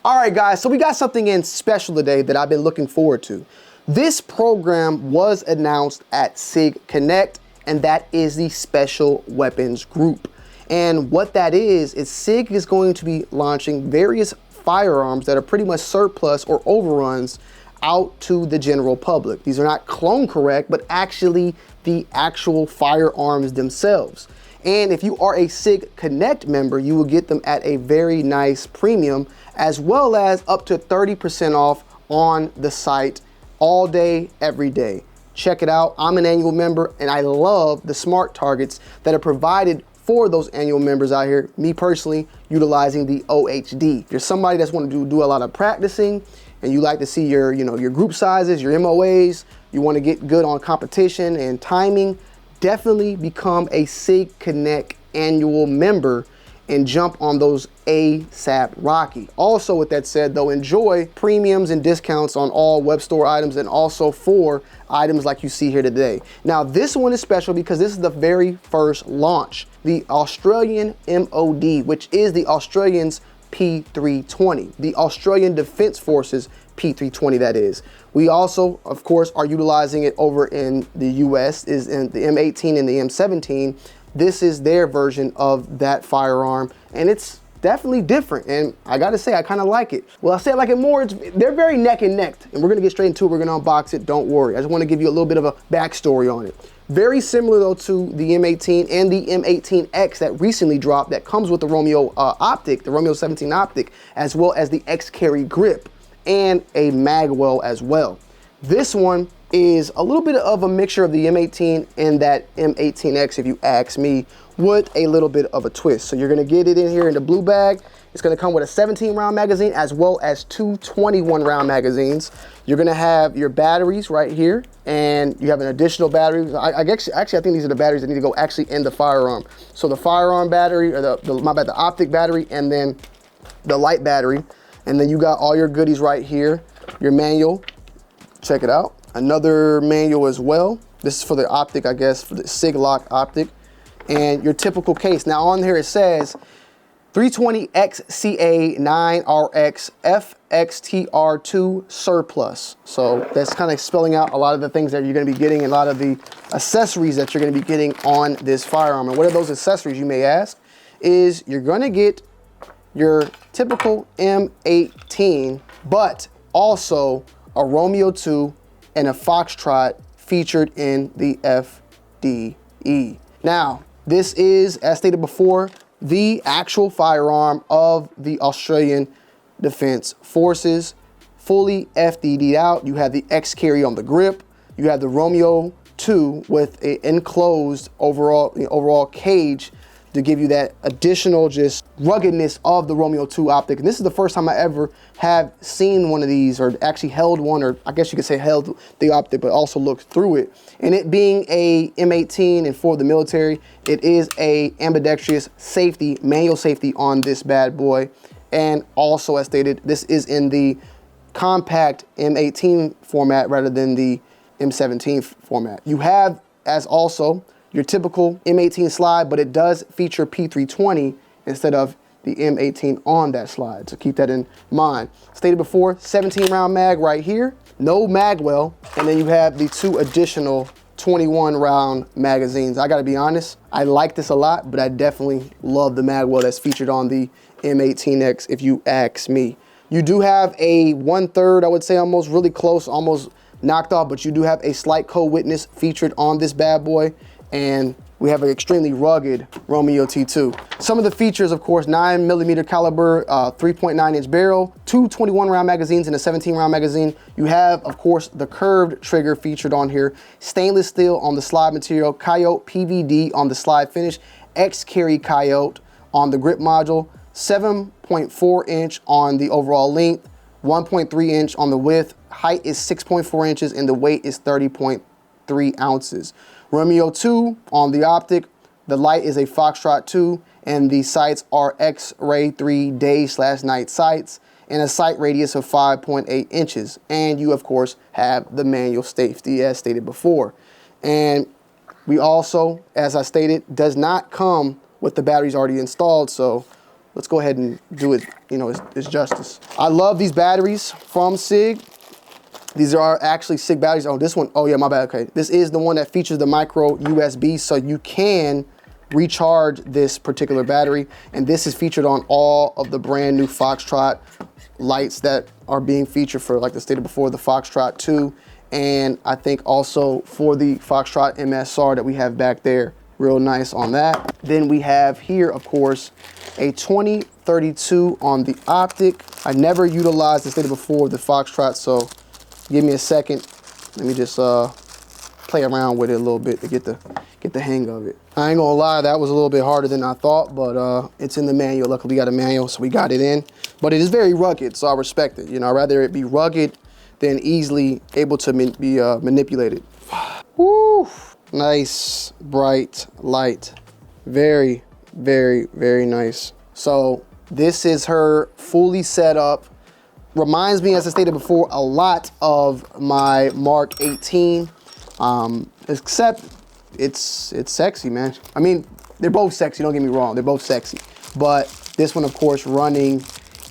All right, guys, so we got something in special today that I've been looking forward to. This program was announced at SIG Connect, and that is the Special Weapons Group. And what that is SIG is going to be launching various firearms that are pretty much surplus or overruns out to the general public. These are not clone correct, but actually the actual firearms themselves. And if you are a SIG Connect member, you will get them at a very nice premium, as well as up to 30% off on the site all day, every day. Check it out. I'm an annual member, and I love the smart targets that are provided for those annual members out here. Me personally, utilizing the OHD. If you're somebody that's want to do a lot of practicing, and you like to see your, your group sizes, your MOAs, you want to get good on competition and timing, definitely become a SIG Connect annual member and jump on those ASAP Rocky. Also, with that said though, enjoy premiums and discounts on all web store items and also for items like you see here today. Now, this one is special because this is the very first launch, the Australian M.O.D, which is the Australians' P320, the Australian Defence Forces P320, that is. We also, of course, are utilizing it over in the US, is in the M18 and the M17. This is their version of that firearm, and it's definitely different, and I gotta say, I kind of like it. Well, I say I like it more, they're very neck and neck, and we're gonna get straight into it. We're gonna unbox it, don't worry. I just wanna give you a little bit of a backstory on it. Very similar though to the M18 and the M18X that recently dropped, that comes with the ROMEO optic, the ROMEO 17 optic, as well as the XCarry grip and a magwell as well. This one is a little bit of a mixture of the M18 and that M18X, if you ask me, with a little bit of a twist. So you're gonna get it in here in the blue bag. It's gonna come with a 17 round magazine as well as two 21 round magazines. You're gonna have your batteries right here, and you have an additional battery. Actually, I think these are the batteries that need to go actually in the firearm. So the firearm battery, or the optic battery, and then the light battery. And then you got all your goodies right here. Your manual, check it out. Another manual as well. This is for the optic, I guess, for the Sig Lock optic. And your typical case. Now on here it says 320 XCA9RX FXTR2 surplus. So that's kind of spelling out a lot of the things that you're going to be getting, and a lot of the accessories that you're going to be getting on this firearm. And what are those accessories, you may ask? Is you're going to get your typical M18, but also a ROMEO2 and a Foxtrot featured in the FDE. Now, this is, as stated before, the actual firearm of the Australian Defence Forces, fully FDD'd out. You have the XCarry on the grip. You have the ROMEO2 with an enclosed overall cage to give you that additional just ruggedness of the ROMEO2 optic. And this is the first time I ever have seen one of these, or actually held one, or I guess you could say held the optic, but also looked through it. And it being a M18 and for the military, it is a ambidextrous safety, manual safety on this bad boy. And also, as stated, this is in the compact M18 format rather than the M17 format. You have, as also, your typical M18 slide, but it does feature P320 instead of the M18 on that slide. So keep that in mind. Stated before, 17 round mag right here, no magwell, and then you have the two additional 21 round magazines. I gotta be honest, I like this a lot, but I definitely love the magwell that's featured on the M18X if you ask me. You do have a 1/3, I would say almost really close, almost knocked off, but you do have a slight co-witness featured on this bad boy. And we have an extremely rugged ROMEO T2. Some of the features, of course, 9mm caliber, 3.9-inch barrel, two 21 round magazines and a 17 round magazine. You have, of course, the curved trigger featured on here, stainless steel on the slide material, Coyote PVD on the slide finish, XCarry Coyote on the grip module, 7.4-inch on the overall length, 1.3-inch on the width, height is 6.4 inches, and the weight is 30.3 ounces. ROMEO2 on the optic, the light is a Foxtrot 2, and the sights are X-Ray 3 day/night sights, and a sight radius of 5.8 inches. And you, of course, have the manual safety as stated before. And we also, as I stated, does not come with the batteries already installed, so let's go ahead and do it, you know, its justice. I love these batteries from Sig. These are actually Sig batteries. Oh, this one, oh yeah, my bad, okay. This is the one that features the micro USB, so you can recharge this particular battery. And this is featured on all of the brand new Foxtrot lights that are being featured for, like I stated before, the Foxtrot 2. And I think also for the Foxtrot MSR that we have back there. Real nice on that. Then we have here, of course, a 2032 on the Optic. I never utilized, as stated before, the Foxtrot, so give me a second. Let me just play around with it a little bit to get the hang of it. I ain't gonna lie, that was a little bit harder than I thought, but it's in the manual. Luckily we got a manual, so we got it in. But it is very rugged, so I respect it. You know, I'd rather it be rugged than easily able to be manipulated. Woo! Nice, bright light. Very, very, very nice. So this is her fully set up. Reminds me, as I stated before, a lot of my Mark 18, except it's sexy, man. I mean, they're both sexy, don't get me wrong, they're both sexy. But this one, of course, running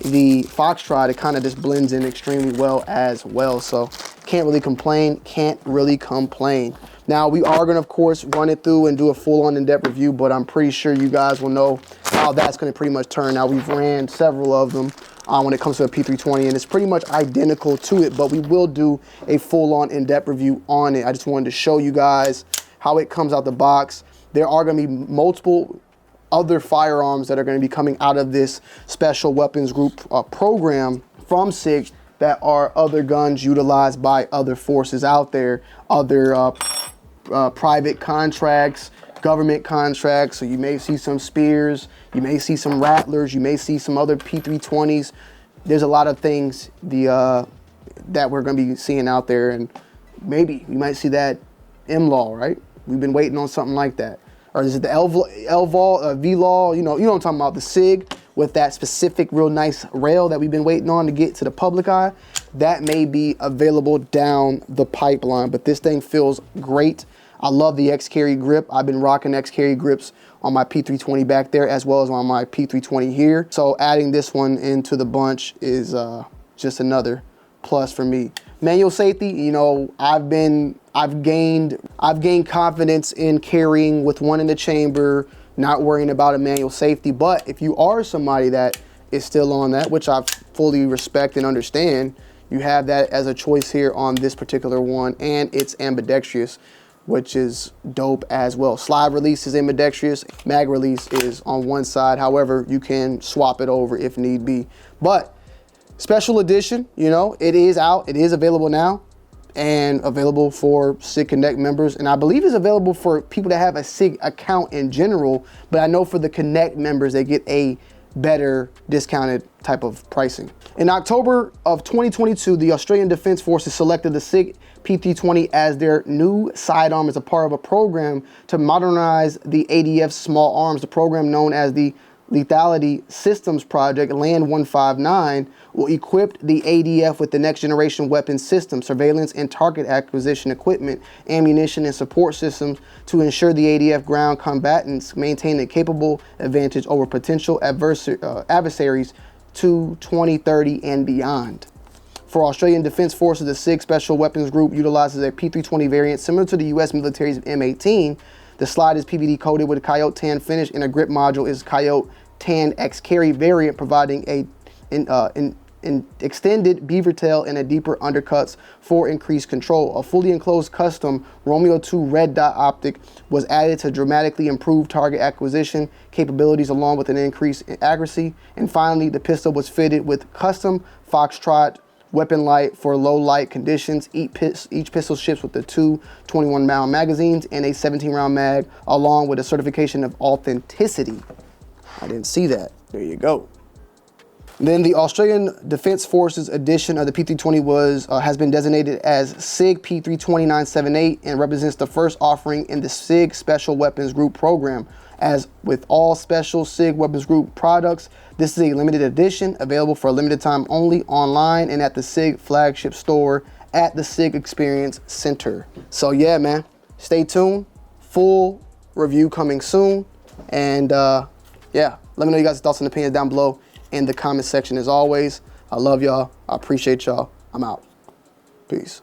the Foxtrot, it kind of just blends in extremely well as well. So can't really complain, can't really complain. Now, we are gonna, of course, run it through and do a full-on in-depth review, but I'm pretty sure you guys will know how that's gonna pretty much turn out. We've ran several of them when it comes to a P320, and it's pretty much identical to it, but we will do a full-on in-depth review on it. I just wanted to show you guys how it comes out the box. There are gonna be multiple other firearms that are gonna be coming out of this special weapons group program from SIG that are other guns utilized by other forces out there, other private contracts, government contracts. So you may see some Spears, you may see some Rattlers, you may see some other P320s. There's a lot of things that we're gonna be seeing out there, and maybe we might see that M.O.D, right? We've been waiting on something like that. Or is it the V-Law, you know what I'm talking about, the SIG with that specific real nice rail that we've been waiting on to get to the public eye. That may be available down the pipeline, but this thing feels great. I love the XCarry grip. I've been rocking XCarry grips on my P320 back there as well as on my P320 here. So adding this one into the bunch is just another plus for me. Manual safety, you know, I've gained confidence in carrying with one in the chamber, not worrying about a manual safety. But if you are somebody that is still on that, which I fully respect and understand, you have that as a choice here on this particular one, and it's ambidextrous, which is dope as well. Slide release is ambidextrous, mag release is on one side. However, you can swap it over if need be. But special edition, you know, it is out, it is available now, and available for SIG Connect members. And I believe it's available for people that have a SIG account in general, but I know for the Connect members, they get a better discounted type of pricing. In October of 2022, the Australian Defence Forces selected the SIG P320 as their new sidearm as a part of a program to modernize the ADF's small arms. The program, known as the Lethality Systems Project, LAND 159, will equip the ADF with the next generation weapon system, surveillance and target acquisition equipment, ammunition and support systems to ensure the ADF ground combatants maintain a capable advantage over potential adversaries to 2030 and beyond. For Australian Defence Forces, the SIG Special Weapons Group utilizes a P320 variant similar to the US military's M18. The slide is PVD coated with a Coyote Tan finish, and a grip module is Coyote Tan XCarry variant, providing an extended beaver tail and a deeper undercuts for increased control. A fully enclosed custom ROMEO2 Red Dot Optic was added to dramatically improve target acquisition capabilities along with an increase in accuracy. And finally, the pistol was fitted with custom Foxtrot weapon light for low light conditions. Each pistol ships with the two 21-round magazines and a 17-round mag, along with a certification of authenticity. I didn't see that. There you go. Then the Australian Defence Forces edition of the P320 has been designated as SIGP320978 and represents the first offering in the SIG Special Weapons Group program. As with all special SIG Weapons Group products, this is a limited edition, available for a limited time only online and at the SIG flagship store at the SIG Experience Center. So yeah, man, stay tuned. Full review coming soon. And yeah, Let me know you guys' thoughts and opinions down below in the comment section as always. I love y'all. I appreciate y'all. I'm out. Peace.